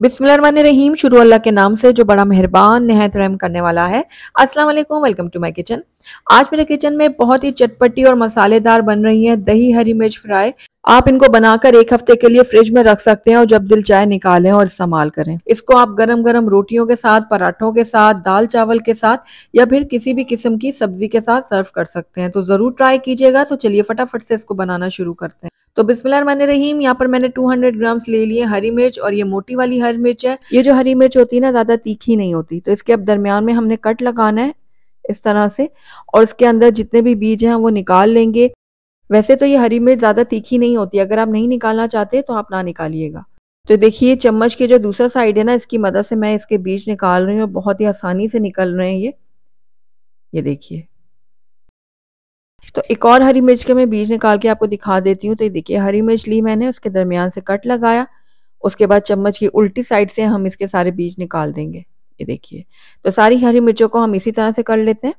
बिस्मिल्लाहिर्रहमानिर्रहीम। शुरू अल्लाह के नाम से जो बड़ा मेहरबान निहायत रहम करने वाला है। अस्सलाम वालेकुम, वेलकम टू माय किचन। आज मेरे किचन में बहुत ही चटपटी और मसालेदार बन रही है दही हरी मिर्च फ्राई। आप इनको बनाकर एक हफ्ते के लिए फ्रिज में रख सकते हैं और जब दिल चाहे निकालें और इस्तेमाल करें। इसको आप गरम गरम रोटियों के साथ, पराठों के साथ, दाल चावल के साथ या फिर किसी भी किस्म की सब्जी के साथ सर्व कर सकते हैं। तो जरूर ट्राई कीजिएगा। तो चलिए फटाफट से इसको बनाना शुरू करते हैं। तो बिस्मिल्लाहिर्रहमानिर्रहीम। यहाँ पर मैंने 200 ग्राम्स ले लिए हरी मिर्च और ये मोटी वाली हरी मिर्च है। ये जो हरी मिर्च होती है ना, ज्यादा तीखी नहीं होती, तो इसके अब दरमियान में हमने कट लगाना है इस तरह से, और इसके अंदर जितने भी बीज हैं वो निकाल लेंगे। वैसे तो ये हरी मिर्च ज्यादा तीखी नहीं होती, अगर आप नहीं निकालना चाहते तो आप ना निकालिएगा। तो देखिए चम्मच के जो दूसरा साइड है ना, इसकी मदद से मैं इसके बीज निकाल रही हूँ। बहुत ही आसानी से निकल रहे हैं ये देखिए। तो एक और हरी मिर्च के मैं बीज निकाल के आपको दिखा देती हूँ। तो ये देखिए हरी मिर्च ली मैंने, उसके दरमियान से कट लगाया। उसके बाद चम्मच की उल्टी साइड से हम इसके सारे बीज निकाल देंगे। ये देखिए। तो सारी हरी मिर्चों को हम इसी तरह से कर लेते हैं।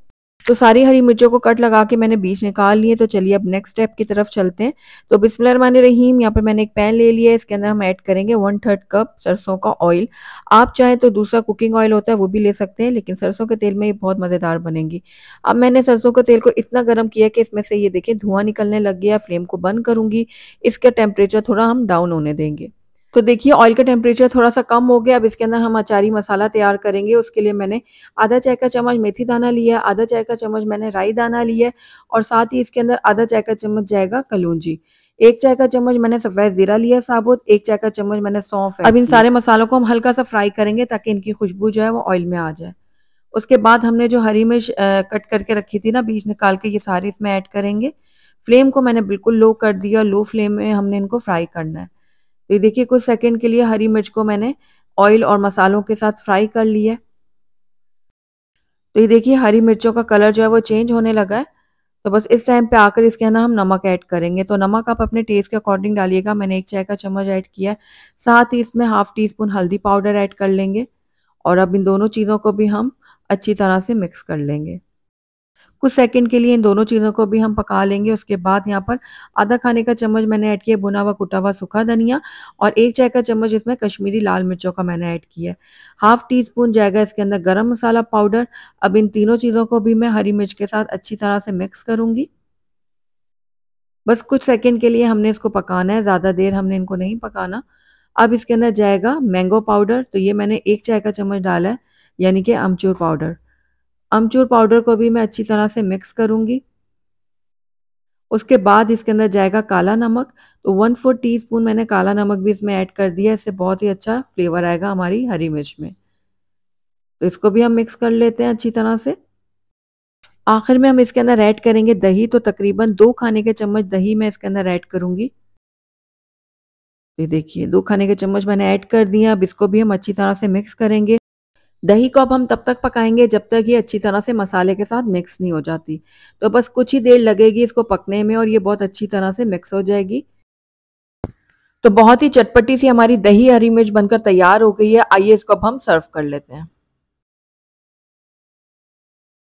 तो सारी हरी मिर्चों को कट लगा के मैंने बीज निकाल लिए। तो चलिए अब नेक्स्ट स्टेप की तरफ चलते हैं। तो बिस्मिल्लाहिर्रहमानिर्रहीम। यहाँ पर मैंने एक पैन ले लिया है। इसके अंदर हम ऐड करेंगे 1/3 कप सरसों का ऑयल। आप चाहे तो दूसरा कुकिंग ऑयल होता है वो भी ले सकते हैं, लेकिन सरसों के तेल में ये बहुत मजेदार बनेंगी। अब मैंने सरसों के तेल को इतना गर्म किया कि इसमें से ये देखिए धुआं निकलने लग गया। फ्लेम को बंद करूंगी। इसका टेम्परेचर थोड़ा हम डाउन होने देंगे। तो देखिए ऑयल का टेम्परेचर थोड़ा सा कम हो गया। अब इसके अंदर हम अचारी मसाला तैयार करेंगे। उसके लिए मैंने आधा चाय का चम्मच मेथी दाना लिया, आधा चाय का चम्मच मैंने राई दाना लिया है, और साथ ही इसके अंदर आधा चाय का चम्मच जाएगा कलौंजी। 1 चाय का चम्मच मैंने सफेद जीरा लिया साबुत, 1 चाय का चम्मच मैंने सौंफ। अब इन सारे मसालों को हम हल्का सा फ्राई करेंगे ताकि इनकी खुशबू जो है वो ऑयल में आ जाए। उसके बाद हमने जो हरी मिर्च कट करके रखी थी ना, बीज निकाल के, ये सारी इसमें ऐड करेंगे। फ्लेम को मैंने बिल्कुल लो कर दिया। लो फ्लेम में हमने इनको फ्राई करना है। तो ये देखिए कुछ सेकंड के लिए हरी मिर्च को मैंने ऑयल और मसालों के साथ फ्राई कर लिया। तो ये देखिए हरी मिर्चों का कलर जो है वो चेंज होने लगा है। तो बस इस टाइम पे आकर इसके अंदर हम नमक ऐड करेंगे। तो नमक आप अपने टेस्ट के अकॉर्डिंग डालिएगा। मैंने 1 चाय का चम्मच ऐड किया है। साथ ही इसमें हाफ टी स्पून हल्दी पाउडर ऐड कर लेंगे, और अब इन दोनों चीज़ों को भी हम अच्छी तरह से मिक्स कर लेंगे। कुछ सेकंड के लिए इन दोनों चीज़ों को भी हम पका लेंगे। उसके बाद यहाँ पर आधा खाने का चम्मच मैंने ऐड किया भुना हुआ कुटा हुआ सूखा धनिया, और 1 चाय का चम्मच इसमें कश्मीरी लाल मिर्चों का मैंने ऐड किया है। हाफ टी स्पून जाएगा इसके अंदर गरम मसाला पाउडर। अब इन तीनों चीज़ों को भी मैं हरी मिर्च के साथ अच्छी तरह से मिक्स करूंगी। बस कुछ सेकंड के लिए हमने इसको पकाना है, ज़्यादा देर हमने इनको नहीं पकाना। अब इसके अंदर जाएगा मैंगो पाउडर। तो ये मैंने 1 चाय का चम्मच डाला है, यानी कि अमचूर पाउडर। अमचूर पाउडर को भी मैं अच्छी तरह से मिक्स करूंगी। उसके बाद इसके अंदर जाएगा काला नमक। तो 1/4 टीस्पून मैंने काला नमक भी इसमें ऐड कर दिया। इससे बहुत ही अच्छा फ्लेवर आएगा हमारी हरी मिर्च में। तो इसको भी हम मिक्स कर लेते हैं अच्छी तरह से। आखिर में हम इसके अंदर ऐड करेंगे दही। तो तकरीबन 2 खाने के चम्मच दही मैं इसके अंदर ऐड करूंगी। ये देखिए 2 खाने के चम्मच मैंने ऐड कर दिया। अब इसको भी हम अच्छी तरह से मिक्स करेंगे। दही को अब हम तब तक पकाएंगे जब तक ये अच्छी तरह से मसाले के साथ मिक्स नहीं हो जाती। तो बस कुछ ही देर लगेगी इसको पकने में, और ये बहुत अच्छी तरह से मिक्स हो जाएगी। तो बहुत ही चटपटी सी हमारी दही हरी मिर्च बनकर तैयार हो गई है। आइए इसको अब हम सर्व कर लेते हैं।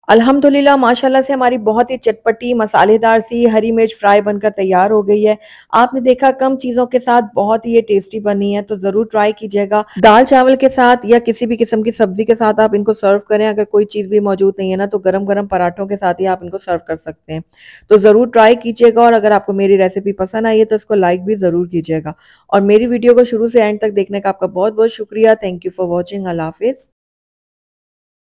अल्हम्दुलिल्लाह माशाल्लाह से हमारी बहुत ही चटपटी मसालेदार सी हरी मिर्च फ्राई बनकर तैयार हो गई है। आपने देखा कम चीज़ों के साथ बहुत ही ये टेस्टी बनी है। तो ज़रूर ट्राई कीजिएगा। दाल चावल के साथ या किसी भी किस्म की सब्जी के साथ आप इनको सर्व करें। अगर कोई चीज़ भी मौजूद नहीं है ना, तो गरम गरम पराठों के साथ ही आप इनको सर्व कर सकते हैं। तो ज़रूर ट्राई कीजिएगा। और अगर आपको मेरी रेसिपी पसंद आई है तो इसको लाइक भी ज़रूर कीजिएगा। और मेरी वीडियो को शुरू से एंड तक देखने का आपका बहुत बहुत शुक्रिया। Thank you for watching. अल्लाह हाफिज़।